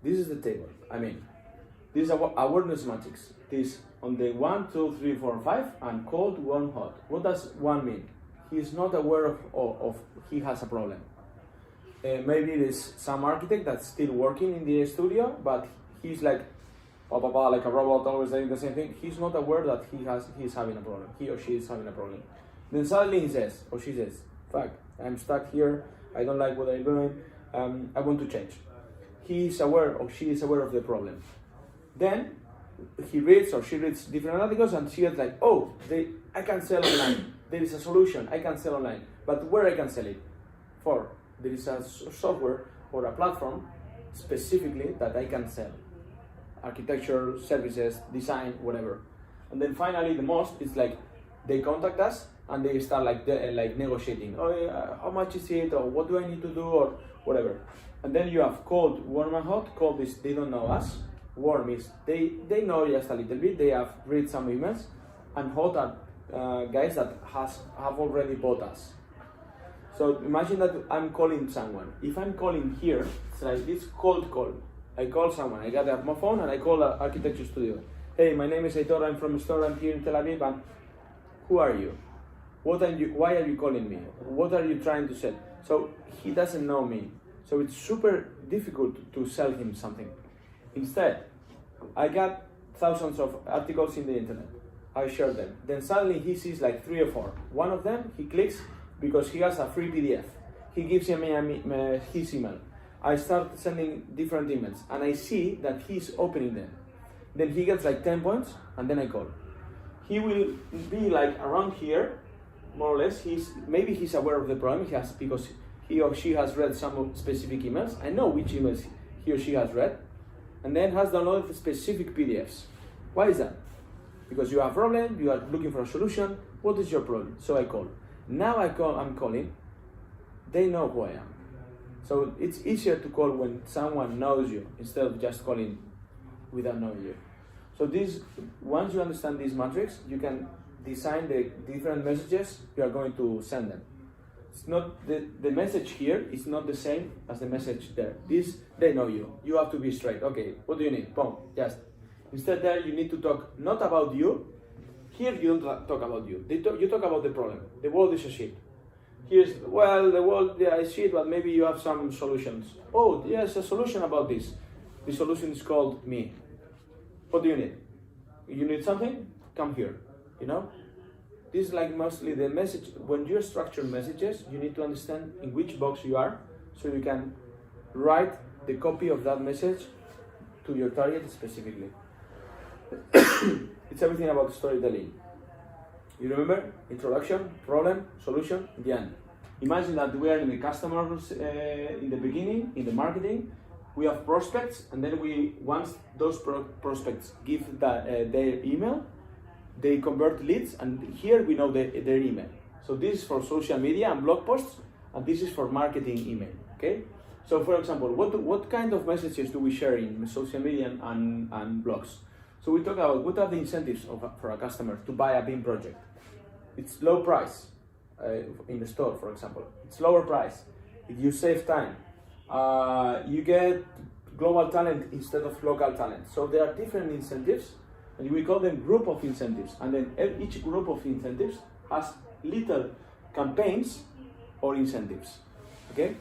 This is the table. I mean, this is awareness matrix. This on the 1, 2, 3, 4, 5, and cold, warm, hot. What does 1 mean? He's not aware of he has a problem. Maybe there's some architect that's still working in the studio, but he's like, like a robot, always doing the same thing. He's not aware that he's having a problem. He or she is having a problem. Then suddenly he says, or she says, fuck, I'm stuck here. I don't like what I'm doing. I want to change. He is aware or she is aware of the problem. Then he reads or she reads different articles and she gets like, oh, I can sell online. There is a solution. I can sell online. But where I can sell it? There is a software or a platform specifically that I can sell. Architecture, services, design, whatever. And then finally the most is like they contact us and they start like negotiating. Oh, yeah, how much is it, or what do I need to do, or whatever. And then you have cold, warm, and hot. Cold is they don't know us. Warm is they know just a little bit. They have read some emails. And hot are guys that have already bought us. So imagine that I'm calling someone. If I'm calling here, it's like this cold call. I call someone. I got my phone and I call an architecture studio. Hey, my name is Aitor. I'm from a store. I'm here in Tel Aviv. And who are you? Why are you calling me? What are you trying to sell? So he doesn't know me. So it's super difficult to sell him something. Instead, I got thousands of articles in the internet. I share them. Then suddenly he sees like 3 or 4. One of them he clicks because he has a free PDF. He gives me his email. I start sending different emails and I see that he's opening them. Then he gets like 10 points and then I call. He will be like around here, more or less. Maybe he's aware of the problem because he or she has read some specific emails. I know which emails he or she has read, and then has downloaded specific PDFs. Why is that? Because you have a problem, you are looking for a solution. What is your problem? So I call. Now I'm calling. They know who I am. So it's easier to call when someone knows you instead of just calling without knowing you. So once you understand this matrix, you can design the different messages you are going to send them. It's not the message here is not the same as the message there. They know you. You have to be straight. Okay, what do you need? Boom, just. Instead there you need to talk not about you. Here you don't talk about you. You talk about the problem. The world is a shit. The world is shit, but maybe you have some solutions. Oh, yes, a solution about this. The solution is called me. What do you need? You need something? Come here. You know? This is like mostly the message. When you structure messages, you need to understand in which box you are, so you can write the copy of that message to your target specifically. It's everything about storytelling. You remember? Introduction, problem, solution, the end. Imagine that we are in the customers in the beginning, in the marketing. We have prospects, and then once those prospects give their email, they convert leads, and here we know their email. So this is for social media and blog posts, and this is for marketing email. Okay. So for example, what kind of messages do we share in social media and blogs? So we talk about what are the incentives for a customer to buy a BIM project. It's low price in the store, for example. It's lower price. You save time. You get global talent instead of local talent. So there are different incentives, and we call them group of incentives. And then each group of incentives has little campaigns or incentives. Okay.